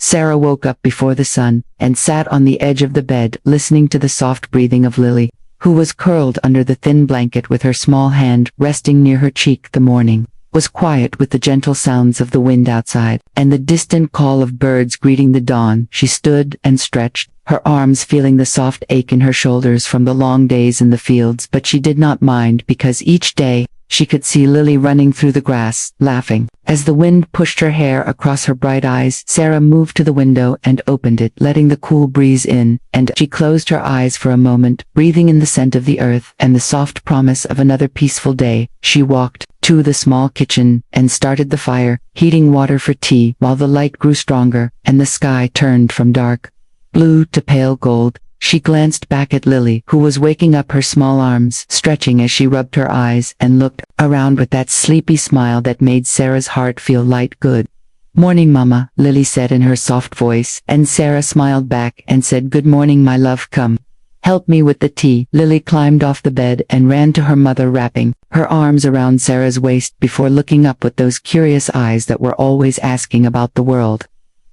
Sarah woke up before the sun, and sat on the edge of the bed listening to the soft breathing of Lily, who was curled under the thin blanket with her small hand resting near her cheek. The morning was quiet with the gentle sounds of the wind outside, and the distant call of birds greeting the dawn. She stood and stretched, her arms feeling the soft ache in her shoulders from the long days in the fields, but she did not mind because each day, she could see Lily running through the grass, laughing. As the wind pushed her hair across her bright eyes, Sarah moved to the window and opened it, letting the cool breeze in, and she closed her eyes for a moment, breathing in the scent of the earth and the soft promise of another peaceful day. She walked to the small kitchen and started the fire, heating water for tea while the light grew stronger and the sky turned from dark blue to pale gold. She glanced back at Lily, who was waking up, her small arms stretching as she rubbed her eyes and looked around with that sleepy smile that made Sarah's heart feel light. "Good morning, Mama," Lily said in her soft voice, and Sarah smiled back and said, "Good morning, my love. Come, help me with the tea." Lily climbed off the bed and ran to her mother, wrapping her arms around Sarah's waist before looking up with those curious eyes that were always asking about the world.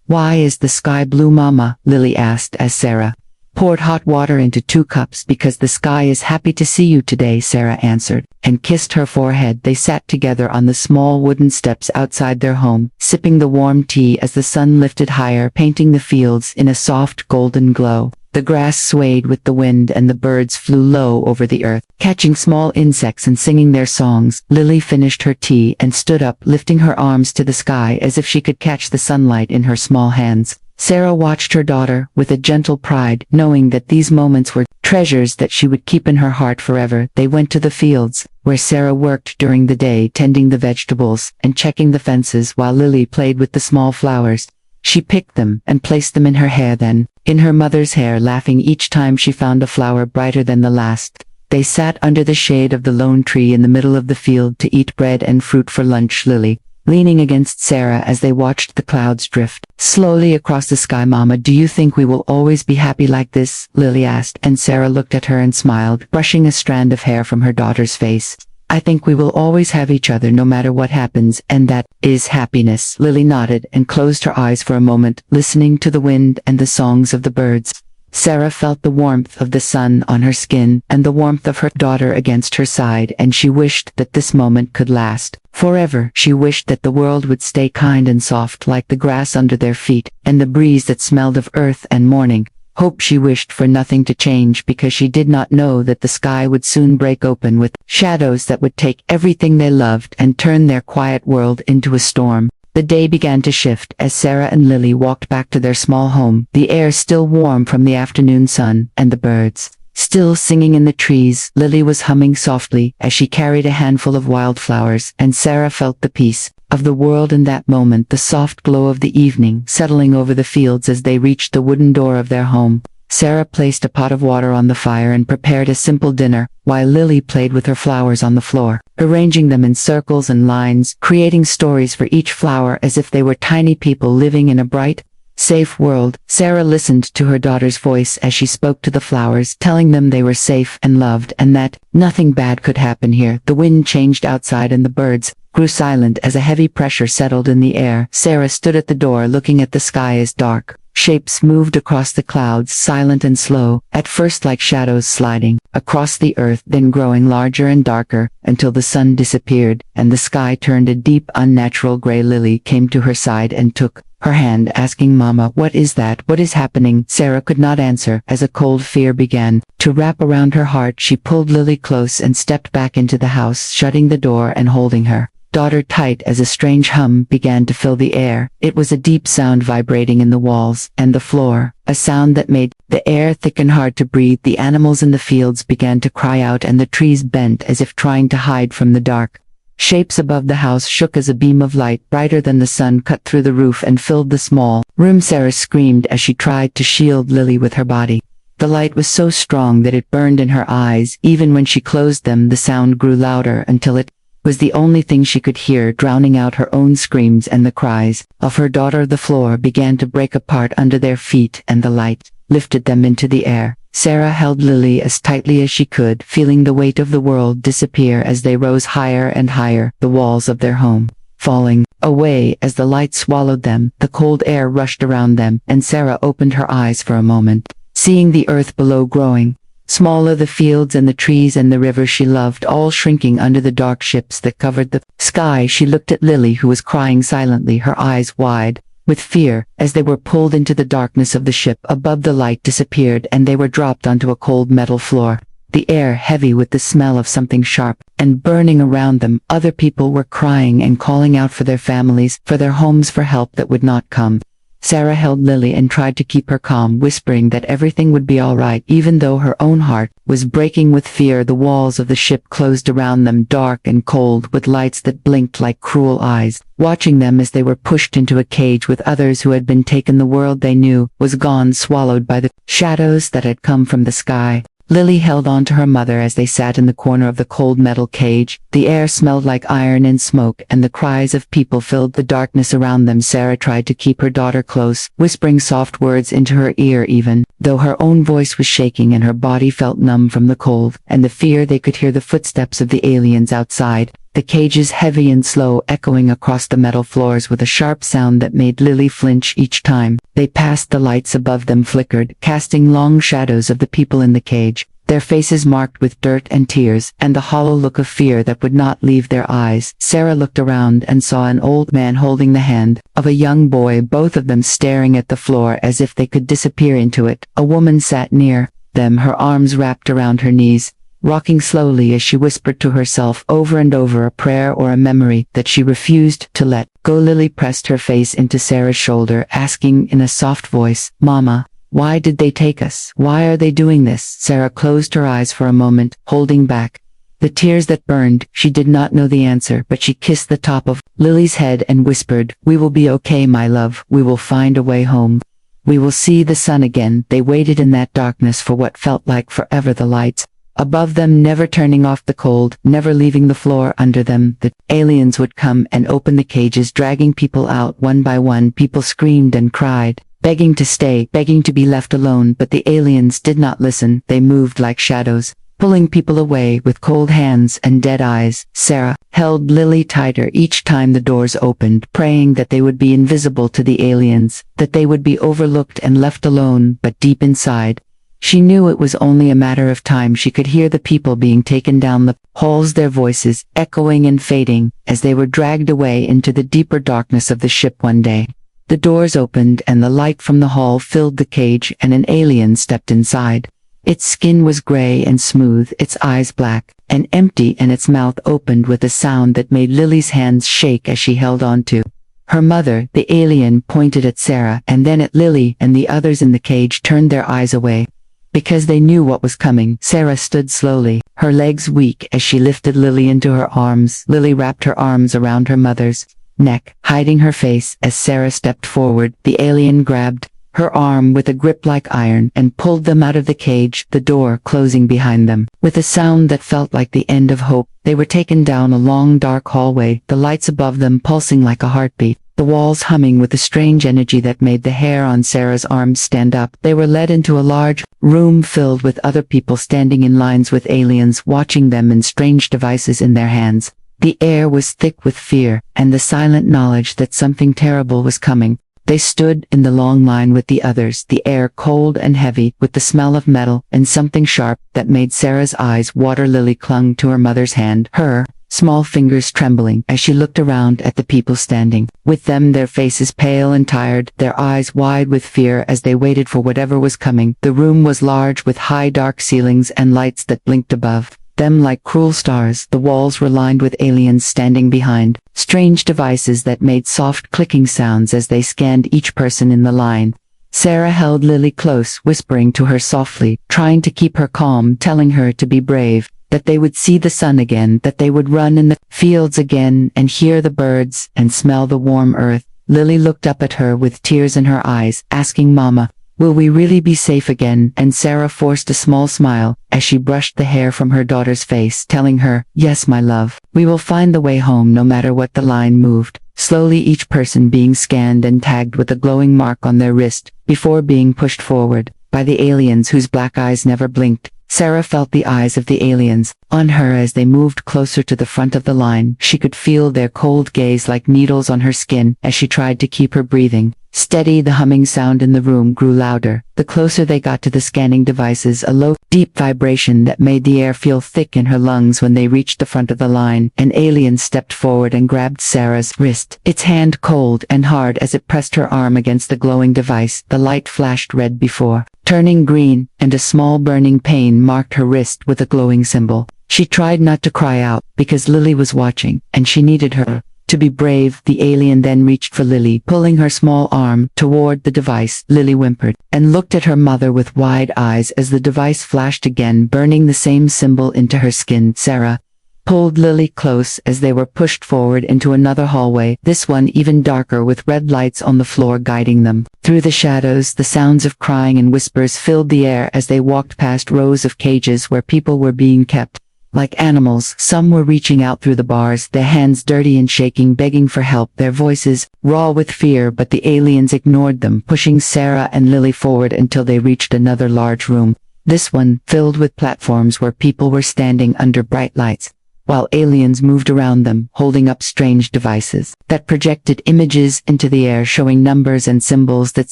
"Why is the sky blue, Mama?" Lily asked as Sarah poured hot water into 2 cups. "Because the sky is happy to see you today," Sarah answered, and kissed her forehead. They sat together on the small wooden steps outside their home, sipping the warm tea as the sun lifted higher, painting the fields in a soft golden glow. The grass swayed with the wind and the birds flew low over the earth, catching small insects and singing their songs. Lily finished her tea and stood up, lifting her arms to the sky as if she could catch the sunlight in her small hands. Sarah watched her daughter with a gentle pride, knowing that these moments were treasures that she would keep in her heart forever. They went to the fields, where Sarah worked during the day, tending the vegetables and checking the fences, while Lily played with the small flowers. She picked them and placed them in her hair, then in her mother's hair, laughing each time she found a flower brighter than the last. They sat under the shade of the lone tree in the middle of the field to eat bread and fruit for lunch, Lily leaning against Sarah as they watched the clouds drift slowly across the sky. "Mama, do you think we will always be happy like this?" Lily asked, and Sarah looked at her and smiled, brushing a strand of hair from her daughter's face. "I think we will always have each other no matter what happens, and that is happiness." Lily nodded and closed her eyes for a moment, listening to the wind and the songs of the birds. Sarah felt the warmth of the sun on her skin and the warmth of her daughter against her side, and she wished that this moment could last forever. She wished that the world would stay kind and soft like the grass under their feet and the breeze that smelled of earth and morning. Hope she wished for nothing to change, because she did not know that the sky would soon break open with shadows that would take everything they loved and turn their quiet world into a storm. The day began to shift as Sarah and Lily walked back to their small home, the air still warm from the afternoon sun, and the birds still singing in the trees. Lily was humming softly as she carried a handful of wildflowers, and Sarah felt the peace of the world in that moment, the soft glow of the evening settling over the fields as they reached the wooden door of their home. Sarah placed a pot of water on the fire and prepared a simple dinner, while Lily played with her flowers on the floor, arranging them in circles and lines, creating stories for each flower as if they were tiny people living in a bright, safe world. Sarah listened to her daughter's voice as she spoke to the flowers, telling them they were safe and loved and that nothing bad could happen here. The wind changed outside and the birds grew silent as a heavy pressure settled in the air. Sarah stood at the door looking at the sky as dark shapes moved across the clouds, silent and slow, at first like shadows sliding across the earth, then growing larger and darker until the sun disappeared and the sky turned a deep, unnatural gray. Lily came to her side and took her hand, asking, "Mama, what is that? What is happening?" Sarah could not answer as a cold fear began to wrap around her heart. She pulled Lily close and stepped back into the house, shutting the door and holding her daughter tight as a strange hum began to fill the air. It was a deep sound vibrating in the walls and the floor, a sound that made the air thick and hard to breathe. The animals in the fields began to cry out and the trees bent as if trying to hide from the dark. Shapes above the house shook as a beam of light brighter than the sun cut through the roof and filled the small room. Sarah screamed as she tried to shield Lily with her body. The light was so strong that it burned in her eyes. Even when she closed them, the sound grew louder until it was the only thing she could hear, drowning out her own screams and the cries of her daughter. The floor began to break apart under their feet and the light lifted them into the air. Sarah held Lily as tightly as she could, feeling the weight of the world disappear as they rose higher and higher. The walls of their home falling away as the light swallowed them. The cold air rushed around them, and Sarah opened her eyes for a moment, seeing the earth below growing smaller, the fields and the trees and the river she loved all shrinking under the dark ships that covered the sky. She looked at Lily, who was crying silently, her eyes wide with fear. As they were pulled into the darkness of the ship above, the light disappeared and they were dropped onto a cold metal floor, the air heavy with the smell of something sharp and burning around them. Other people were crying and calling out for their families, for their homes, for help that would not come. Sarah held Lily and tried to keep her calm, whispering that everything would be all right, even though her own heart was breaking with fear. The walls of the ship closed around them, dark and cold, with lights that blinked like cruel eyes, watching them as they were pushed into a cage with others who had been taken. The world they knew was gone, swallowed by the shadows that had come from the sky. Lily held on to her mother as they sat in the corner of the cold metal cage. The air smelled like iron and smoke, and the cries of people filled the darkness around them. Sarah tried to keep her daughter close, whispering soft words into her ear, even though her own voice was shaking and her body felt numb from the cold and the fear. They could hear the footsteps of the aliens outside, the cages heavy and slow, echoing across the metal floors with a sharp sound that made Lily flinch each time they passed. The lights above them flickered, casting long shadows of the people in the cage, their faces marked with dirt and tears, and the hollow look of fear that would not leave their eyes. Sarah looked around and saw an old man holding the hand of a young boy, both of them staring at the floor as if they could disappear into it. A woman sat near them, her arms wrapped around her knees, rocking slowly as she whispered to herself over and over a prayer or a memory that she refused to let go. Lily pressed her face into Sarah's shoulder, asking in a soft voice, "Mama, why did they take us? Why are they doing this?" Sarah closed her eyes for a moment, holding back the tears that burned. She did not know the answer, but she kissed the top of Lily's head and whispered, "We will be okay, my love. We will find a way home. We will see the sun again." They waited in that darkness for what felt like forever, the lights above them never turning off, the cold never leaving the floor under them. The aliens would come and open the cages, dragging people out one by one. People screamed and cried, begging to stay, begging to be left alone, but the aliens did not listen. They moved like shadows, pulling people away with cold hands and dead eyes. Sarah held Lily tighter each time the doors opened, praying that they would be invisible to the aliens, that they would be overlooked and left alone. But deep inside, she knew it was only a matter of time. She could hear the people being taken down the halls, their voices echoing and fading as they were dragged away into the deeper darkness of the ship. One day, the doors opened and the light from the hall filled the cage, and an alien stepped inside. Its skin was gray and smooth, its eyes black and empty, and its mouth opened with a sound that made Lily's hands shake as she held on to her mother. The alien pointed at Sarah and then at Lily, and the others in the cage turned their eyes away because they knew what was coming. Sarah stood slowly, her legs weak, as she lifted Lily into her arms. Lily wrapped her arms around her mother's neck, hiding her face. As Sarah stepped forward, the alien grabbed her arm with a grip like iron and pulled them out of the cage, the door closing behind them. With a sound that felt like the end of hope, they were taken down a long dark hallway, the lights above them pulsing like a heartbeat, the walls humming with a strange energy that made the hair on Sarah's arms stand up. They were led into a large room filled with other people standing in lines with aliens watching them and strange devices in their hands. The air was thick with fear and the silent knowledge that something terrible was coming. They stood in the long line with the others, the air cold and heavy with the smell of metal and something sharp that made Sarah's eyes water. Lily clung to her mother's hand, her small fingers trembling as she looked around at the people standing with them, their faces pale and tired, their eyes wide with fear as they waited for whatever was coming. The room was large with high dark ceilings and lights that blinked above them like cruel stars. The walls were lined with aliens standing behind strange devices that made soft clicking sounds as they scanned each person in the line. Sarah held Lily close, whispering to her softly, trying to keep her calm, telling her to be brave, that they would see the sun again, that they would run in the fields again and hear the birds and smell the warm earth. Lily looked up at her with tears in her eyes, asking, "Mama, will we really be safe again?" And Sarah forced a small smile as she brushed the hair from her daughter's face, telling her, "Yes, my love, we will find the way home no matter what." The line moved, slowly, each person being scanned and tagged with a glowing mark on their wrist before being pushed forward by the aliens whose black eyes never blinked. Sarah felt the eyes of the aliens on her as they moved closer to the front of the line. She could feel their cold gaze like needles on her skin as she tried to keep her breathing steady. The humming sound in the room grew louder. The closer they got to the scanning devices, a low, deep vibration that made the air feel thick in her lungs. When they reached the front of the line, an alien stepped forward and grabbed Sarah's wrist, its hand cold and hard as it pressed her arm against the glowing device. The light flashed red before turning green, and a small burning pain marked her wrist with a glowing symbol. She tried not to cry out, because Lily was watching, and she needed her to be brave. The alien then reached for Lily, pulling her small arm toward the device. Lily whimpered and looked at her mother with wide eyes as the device flashed again, burning the same symbol into her skin. Sarah pulled Lily close as they were pushed forward into another hallway, this one even darker with red lights on the floor guiding them. Through the shadows, the sounds of crying and whispers filled the air as they walked past rows of cages where people were being kept like animals. Some were reaching out through the bars, their hands dirty and shaking, begging for help, their voices raw with fear. But the aliens ignored them, pushing Sarah and Lily forward until they reached another large room, this one filled with platforms where people were standing under bright lights, while aliens moved around them, holding up strange devices that projected images into the air, showing numbers and symbols that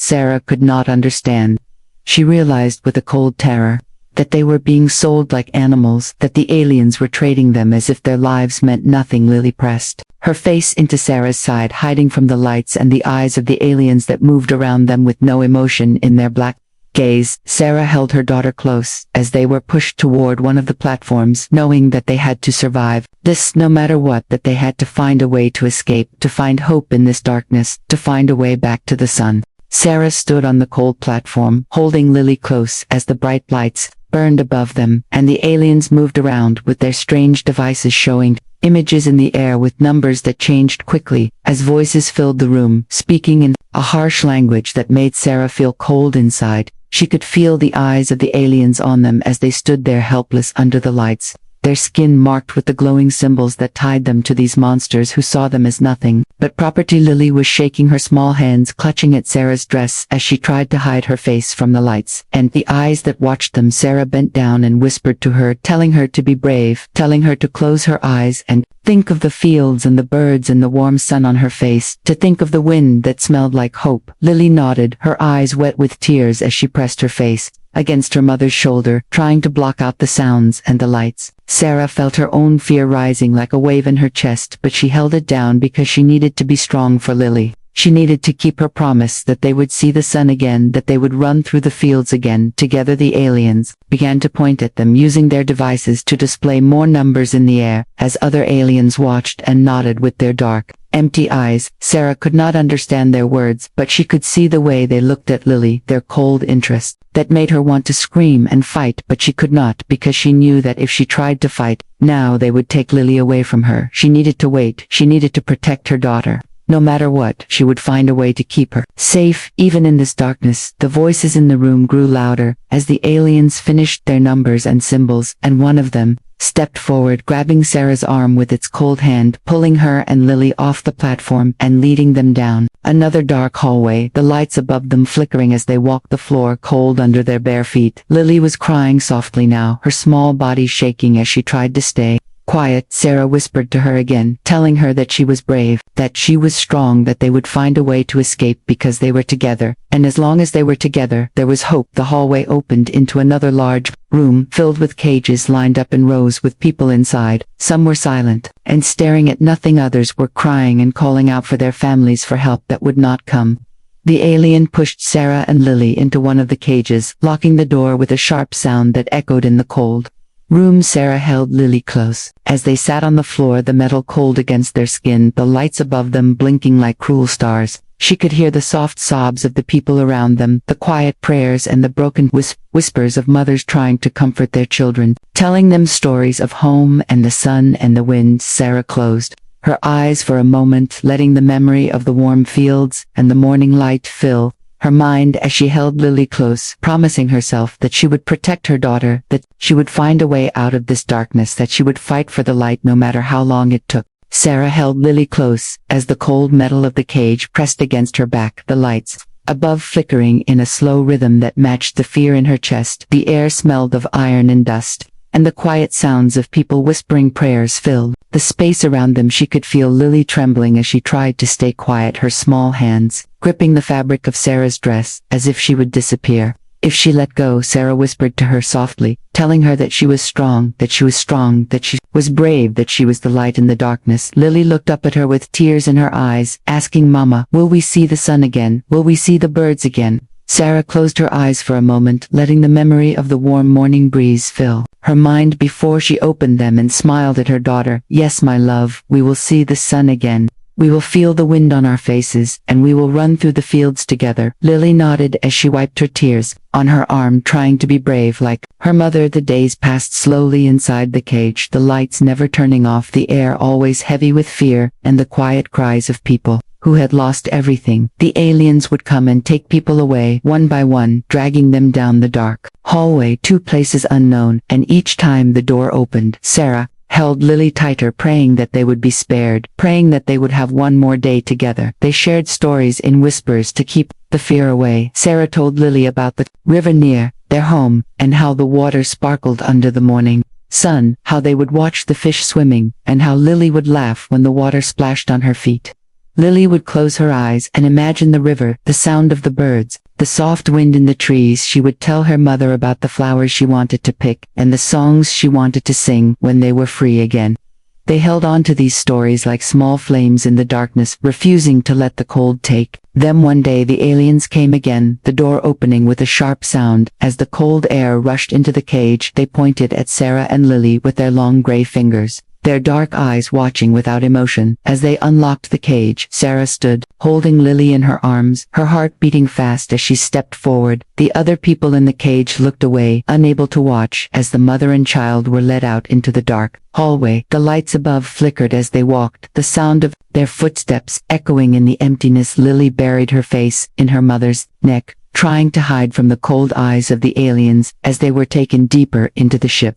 Sarah could not understand. She realized with a cold terror that they were being sold like animals, that the aliens were trading them as if their lives meant nothing. Lily pressed her face into Sarah's side, hiding from the lights and the eyes of the aliens that moved around them with no emotion in their black gaze. Sarah held her daughter close as they were pushed toward one of the platforms, knowing that they had to survive this no matter what, that they had to find a way to escape, to find hope in this darkness, to find a way back to the sun. Sarah stood on the cold platform, holding Lily close as the bright lights burned above them, and the aliens moved around with their strange devices, showing images in the air with numbers that changed quickly as voices filled the room, speaking in a harsh language that made Sarah feel cold inside. She could feel the eyes of the aliens on them as they stood there helpless under the lights, their skin marked with the glowing symbols that tied them to these monsters who saw them as nothing but property. Lily was shaking, her small hands clutching at Sarah's dress as she tried to hide her face from the lights and the eyes that watched them. Sarah bent down and whispered to her, telling her to be brave, telling her to close her eyes and think of the fields and the birds and the warm sun on her face, to think of the wind that smelled like hope. Lily nodded, her eyes wet with tears as she pressed her face against her mother's shoulder, trying to block out the sounds and the lights. Sarah felt her own fear rising like a wave in her chest, but she held it down because she needed to be strong for Lily. She needed to keep her promise that they would see the sun again, that they would run through the fields again. Together the aliens began to point at them, using their devices to display more numbers in the air, as other aliens watched and nodded with their dark, empty eyes. Sarah could not understand their words, but she could see the way they looked at Lily, their cold interest that made her want to scream and fight, but she could not, because she knew that if she tried to fight, now they would take Lily away from her. She needed to wait, she needed to protect her daughter. No matter what, she would find a way to keep her safe, even in this darkness. The voices in the room grew louder as the aliens finished their numbers and symbols, and one of them stepped forward, grabbing Sarah's arm with its cold hand, pulling her and Lily off the platform and leading them down another dark hallway, the lights above them flickering as they walked the floor cold under their bare feet. Lily was crying softly now, her small body shaking as she tried to stay quiet. Sarah whispered to her again, telling her that she was brave, that she was strong, that they would find a way to escape because they were together, and as long as they were together, there was hope. The hallway opened into another large room filled with cages lined up in rows with people inside. Some were silent and staring at nothing, others were crying and calling out for their families for help that would not come. The alien pushed Sarah and Lily into one of the cages, locking the door with a sharp sound that echoed in the cold room. Sarah held Lily close as they sat on the floor, the metal cold against their skin, the lights above them blinking like cruel stars. She could hear the soft sobs of the people around them, the quiet prayers and the broken whispers of mothers trying to comfort their children, telling them stories of home and the sun and the wind. Sarah closed her eyes for a moment, letting the memory of the warm fields and the morning light fill her mind as she held Lily close, promising herself that she would protect her daughter, that she would find a way out of this darkness, that she would fight for the light no matter how long it took. Sarah held Lily close as the cold metal of the cage pressed against her back, the lights above flickering in a slow rhythm that matched the fear in her chest. The air smelled of iron and dust, and the quiet sounds of people whispering prayers filled the space around them. She could feel Lily trembling as she tried to stay quiet, her small hands gripping the fabric of Sarah's dress as if she would disappear if she let go. Sarah whispered to her softly, telling her that she was strong, that she was strong, that she was brave, that she was the light in the darkness. Lily looked up at her with tears in her eyes, asking, "Mama, will we see the sun again? Will we see the birds again?" Sarah closed her eyes for a moment, letting the memory of the warm morning breeze fill her mind before she opened them and smiled at her daughter. "Yes, my love, we will see the sun again. We will feel the wind on our faces, and we will run through the fields together." Lily nodded as she wiped her tears on her arm, trying to be brave like her mother. The days passed slowly inside the cage, the lights never turning off, the air always heavy with fear, and the quiet cries of people who had lost everything. The aliens would come and take people away, one by one, dragging them down the dark hallway to places unknown, and each time the door opened, Sarah held Lily tighter, praying that they would be spared, praying that they would have one more day together. They shared stories in whispers to keep the fear away. Sarah told Lily about the river near their home, and how the water sparkled under the morning sun, how they would watch the fish swimming, and how Lily would laugh when the water splashed on her feet. Lily would close her eyes and imagine the river, the sound of the birds, the soft wind in the trees. She would tell her mother about the flowers she wanted to pick, and the songs she wanted to sing when they were free again. They held on to these stories like small flames in the darkness, refusing to let the cold take them. One day the aliens came again, the door opening with a sharp sound. As the cold air rushed into the cage, they pointed at Sarah and Lily with their long gray fingers, their dark eyes watching without emotion. As they unlocked the cage, Sarah stood, holding Lily in her arms, her heart beating fast as she stepped forward. The other people in the cage looked away, unable to watch, as the mother and child were led out into the dark hallway. The lights above flickered as they walked, the sound of their footsteps echoing in the emptiness. Lily buried her face in her mother's neck, trying to hide from the cold eyes of the aliens as they were taken deeper into the ship.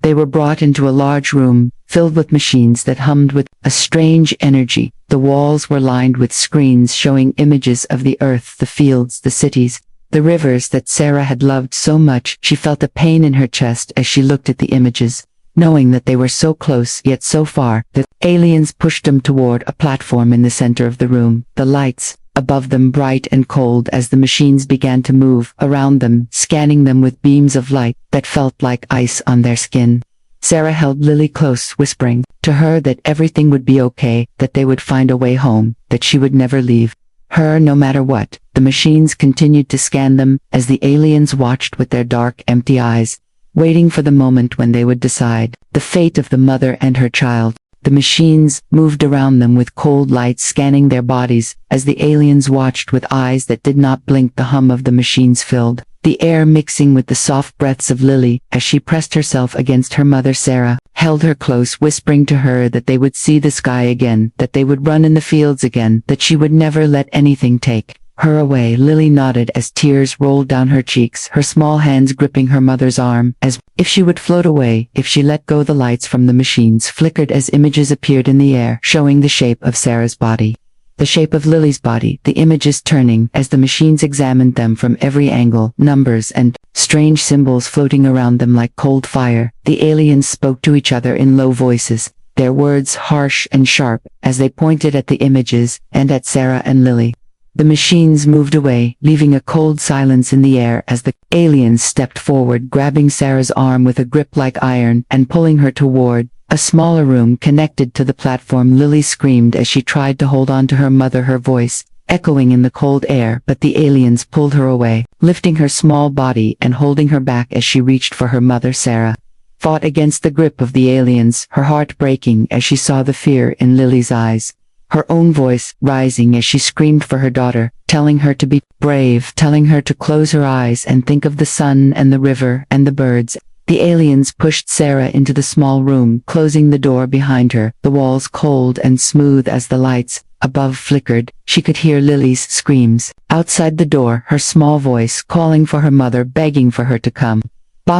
They were brought into a large room, filled with machines that hummed with a strange energy. The walls were lined with screens showing images of the earth, the fields, the cities, the rivers that Sarah had loved so much. She felt a pain in her chest as she looked at the images, knowing that they were so close yet so far. The aliens pushed them toward a platform in the center of the room, the lights above them bright and cold as the machines began to move around them, scanning them with beams of light that felt like ice on their skin. Sarah held Lily close, whispering to her that everything would be okay, that they would find a way home, that she would never leave her no matter what. The machines continued to scan them as the aliens watched with their dark, empty eyes, waiting for the moment when they would decide the fate of the mother and her child. The machines moved around them with cold lights scanning their bodies as the aliens watched with eyes that did not blink. The hum of the machines filled the air, mixing with the soft breaths of Lily as she pressed herself against her mother. Sarah held her close, whispering to her that they would see the sky again, that they would run in the fields again, that she would never let anything take her away. Lily nodded as tears rolled down her cheeks, her small hands gripping her mother's arm, as if she would float away if she let go. The lights from the machines flickered as images appeared in the air, showing the shape of Sarah's body, the shape of Lily's body, the images turning as the machines examined them from every angle, numbers and strange symbols floating around them like cold fire. The aliens spoke to each other in low voices, their words harsh and sharp as they pointed at the images and at Sarah and Lily. The machines moved away, leaving a cold silence in the air as the aliens stepped forward, grabbing Sarah's arm with a grip like iron and pulling her toward a smaller room connected to the platform. Lily screamed as she tried to hold on to her mother, her voice echoing in the cold air, but the aliens pulled her away, lifting her small body and holding her back as she reached for her mother. Sarah fought against the grip of the aliens, her heart breaking as she saw the fear in Lily's eyes, her own voice rising as she screamed for her daughter, telling her to be brave, telling her to close her eyes and think of the sun and the river and the birds. The aliens pushed Sarah into the small room, closing the door behind her, the walls cold and smooth as the lights above flickered. She could hear Lily's screams outside the door, her small voice calling for her mother, begging for her to come.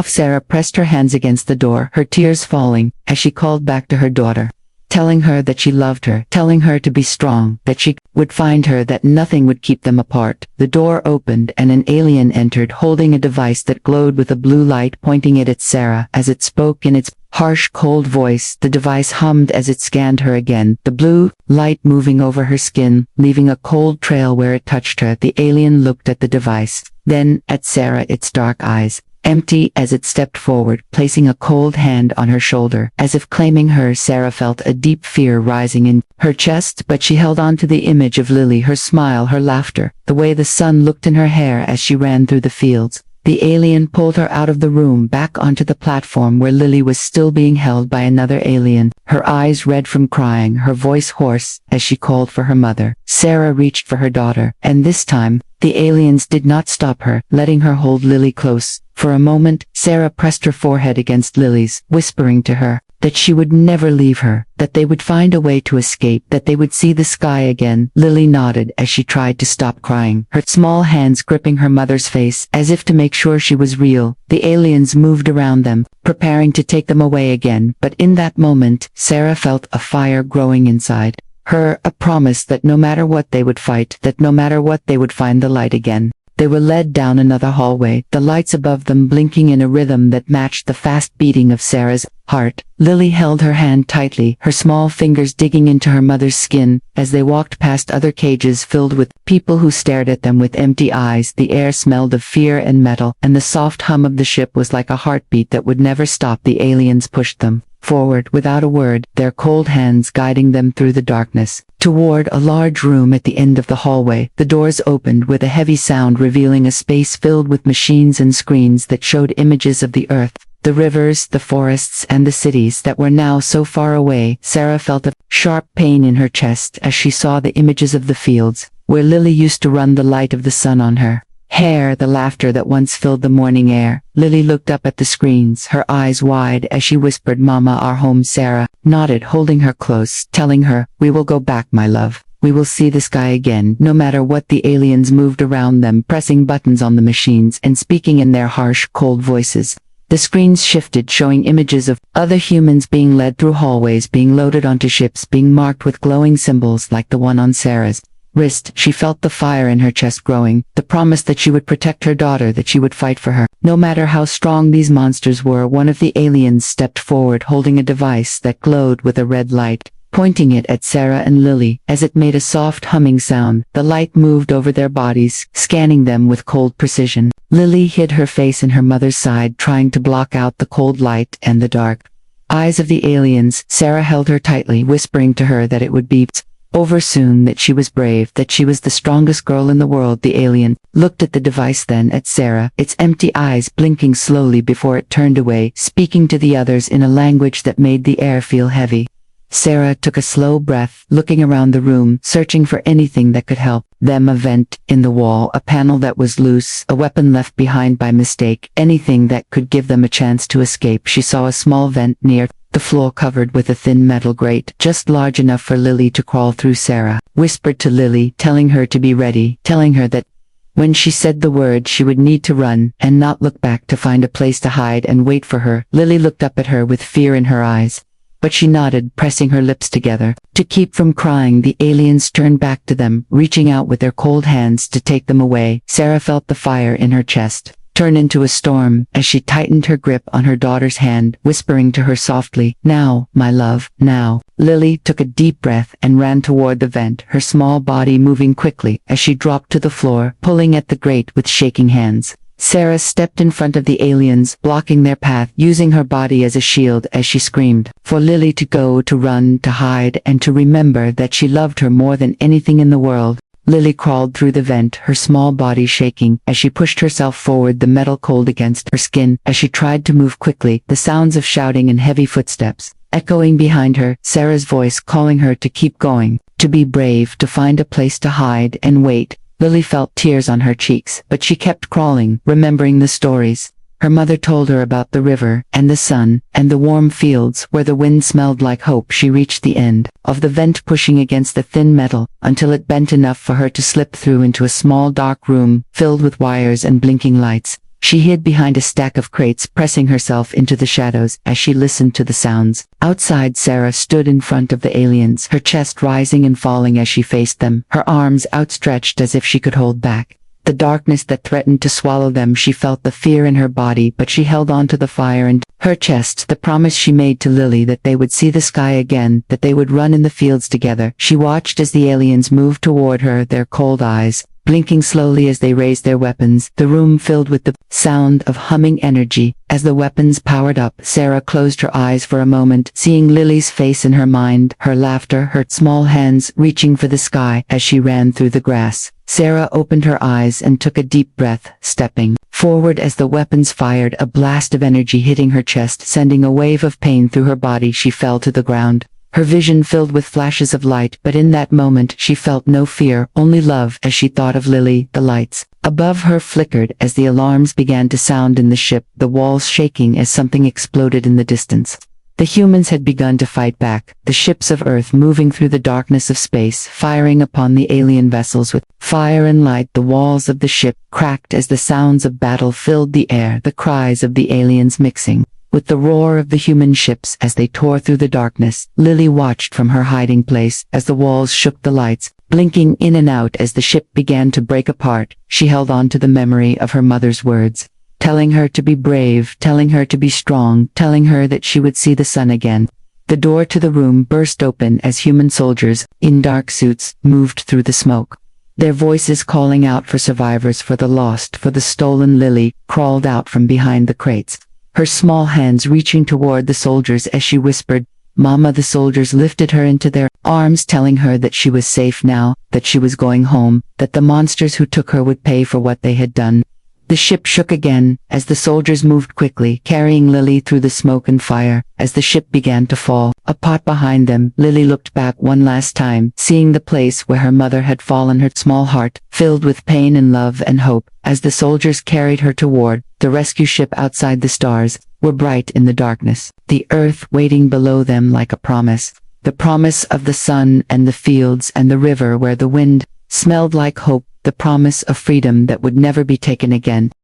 Sarah pressed her hands against the door, her tears falling as she called back to her daughter, telling her that she loved her, telling her to be strong, that she would find her, that nothing would keep them apart. The door opened and an alien entered holding a device that glowed with a blue light, pointing it at Sarah. As it spoke in its harsh, cold voice, the device hummed as it scanned her again, the blue light moving over her skin, leaving a cold trail where it touched her. The alien looked at the device, then at Sarah, its dark eyes empty as it stepped forward, placing a cold hand on her shoulder, as if claiming her. Sarah felt a deep fear rising in her chest, but she held on to the image of Lily, her smile, her laughter, the way the sun looked in her hair as she ran through the fields. The alien pulled her out of the room, back onto the platform where Lily was still being held by another alien, her eyes red from crying, her voice hoarse as she called for her mother. Sarah reached for her daughter, and this time, the aliens did not stop her, letting her hold Lily close. For a moment, Sarah pressed her forehead against Lily's, whispering to her that she would never leave her, that they would find a way to escape, that they would see the sky again. Lily nodded as she tried to stop crying, her small hands gripping her mother's face, as if to make sure she was real. The aliens moved around them, preparing to take them away again, but in that moment, Sarah felt a fire growing inside her, a promise that no matter what they would fight, that no matter what they would find the light again. They were led down another hallway, the lights above them blinking in a rhythm that matched the fast beating of Sarah's heart. Lily held her hand tightly, her small fingers digging into her mother's skin. As they walked past other cages filled with people who stared at them with empty eyes, the air smelled of fear and metal, and the soft hum of the ship was like a heartbeat that would never stop. The aliens pushed them forward without a word, their cold hands guiding them through the darkness, toward a large room at the end of the hallway. The doors opened with a heavy sound, revealing a space filled with machines and screens that showed images of the earth, the rivers, the forests, and the cities that were now so far away. Sarah felt a sharp pain in her chest as she saw the images of the fields, where Lily used to run, the light of the sun on her hair, the laughter that once filled the morning air. Lily looked up at the screens, her eyes wide as she whispered, "Mama, our home." Sarah nodded, holding her close, telling her, "We will go back, my love. We will see the sky again." No matter what, the aliens moved around them, pressing buttons on the machines and speaking in their harsh, cold voices. The screens shifted, showing images of other humans being led through hallways, being loaded onto ships, being marked with glowing symbols like the one on Sarah's wrist. She felt the fire in her chest growing, the promise that she would protect her daughter, that she would fight for her. No matter how strong these monsters were, one of the aliens stepped forward holding a device that glowed with a red light, pointing it at Sarah and Lily. As it made a soft humming sound, the light moved over their bodies, scanning them with cold precision. Lily hid her face in her mother's side, trying to block out the cold light and the dark eyes of the aliens. Sarah held her tightly, whispering to her that it would be over soon, that she was brave, that she was the strongest girl in the world. The alien looked at the device, then at Sarah, its empty eyes blinking slowly before it turned away, speaking to the others in a language that made the air feel heavy. Sarah took a slow breath, looking around the room, searching for anything that could help them. A vent in the wall, a panel that was loose, a weapon left behind by mistake, anything that could give them a chance to escape. She saw a small vent near the floor covered with a thin metal grate, just large enough for Lily to crawl through. Sarah whispered to Lily, telling her to be ready, telling her that when she said the word she would need to run and not look back, to find a place to hide and wait for her. Lily looked up at her with fear in her eyes, but she nodded, pressing her lips together to keep from crying. The aliens turned back to them, reaching out with their cold hands to take them away. Sarah felt the fire in her chest turn into a storm as she tightened her grip on her daughter's hand, whispering to her softly, "Now, my love, now." Lily took a deep breath and ran toward the vent, her small body moving quickly as she dropped to the floor, pulling at the grate with shaking hands. Sarah stepped in front of the aliens, blocking their path, using her body as a shield as she screamed for Lily to go, to run, to hide, and to remember that she loved her more than anything in the world. Lily crawled through the vent, her small body shaking as she pushed herself forward, the metal cold against her skin as she tried to move quickly, the sounds of shouting and heavy footsteps echoing behind her, Sarah's voice calling her to keep going, to be brave, to find a place to hide and wait. Lily felt tears on her cheeks, but she kept crawling, remembering the stories her mother told her about the river, and the sun, and the warm fields where the wind smelled like hope. She reached the end of the vent, pushing against the thin metal, until it bent enough for her to slip through into a small dark room, filled with wires and blinking lights. She hid behind a stack of crates, pressing herself into the shadows as she listened to the sounds. Outside, Sarah stood in front of the aliens, her chest rising and falling as she faced them, her arms outstretched as if she could hold back the darkness that threatened to swallow them. She felt the fear in her body, but she held on to the fire in her chest, the promise she made to Lily that they would see the sky again, that they would run in the fields together. She watched as the aliens moved toward her, their cold eyes blinking slowly as they raised their weapons, the room filled with the sound of humming energy. As the weapons powered up, Sarah closed her eyes for a moment, seeing Lily's face in her mind, her laughter, her small hands reaching for the sky as she ran through the grass. Sarah opened her eyes and took a deep breath, stepping forward as the weapons fired, a blast of energy hitting her chest, sending a wave of pain through her body. She fell to the ground, her vision filled with flashes of light, but in that moment she felt no fear, only love. As she thought of Lily, the lights above her flickered as the alarms began to sound in the ship, the walls shaking as something exploded in the distance. The humans had begun to fight back, the ships of Earth moving through the darkness of space, firing upon the alien vessels with fire and light. The walls of the ship cracked as the sounds of battle filled the air, the cries of the aliens mixing with the roar of the human ships as they tore through the darkness. Lily watched from her hiding place as the walls shook, the lights blinking in and out as the ship began to break apart. She held on to the memory of her mother's words, telling her to be brave, telling her to be strong, telling her that she would see the sun again. The door to the room burst open as human soldiers, in dark suits, moved through the smoke, their voices calling out for survivors, for the lost, for the stolen. Lily crawled out from behind the crates, her small hands reaching toward the soldiers as she whispered, "Mama." The soldiers lifted her into their arms, telling her that she was safe now, that she was going home, that the monsters who took her would pay for what they had done. The ship shook again as the soldiers moved quickly, carrying Lily through the smoke and fire. As the ship began to fall apart behind them, Lily looked back one last time, seeing the place where her mother had fallen, her small heart filled with pain and love and hope. As the soldiers carried her toward the rescue ship outside, the stars were bright in the darkness, the earth waiting below them like a promise, the promise of the sun and the fields and the river where the wind smelled like hope, the promise of freedom that would never be taken again.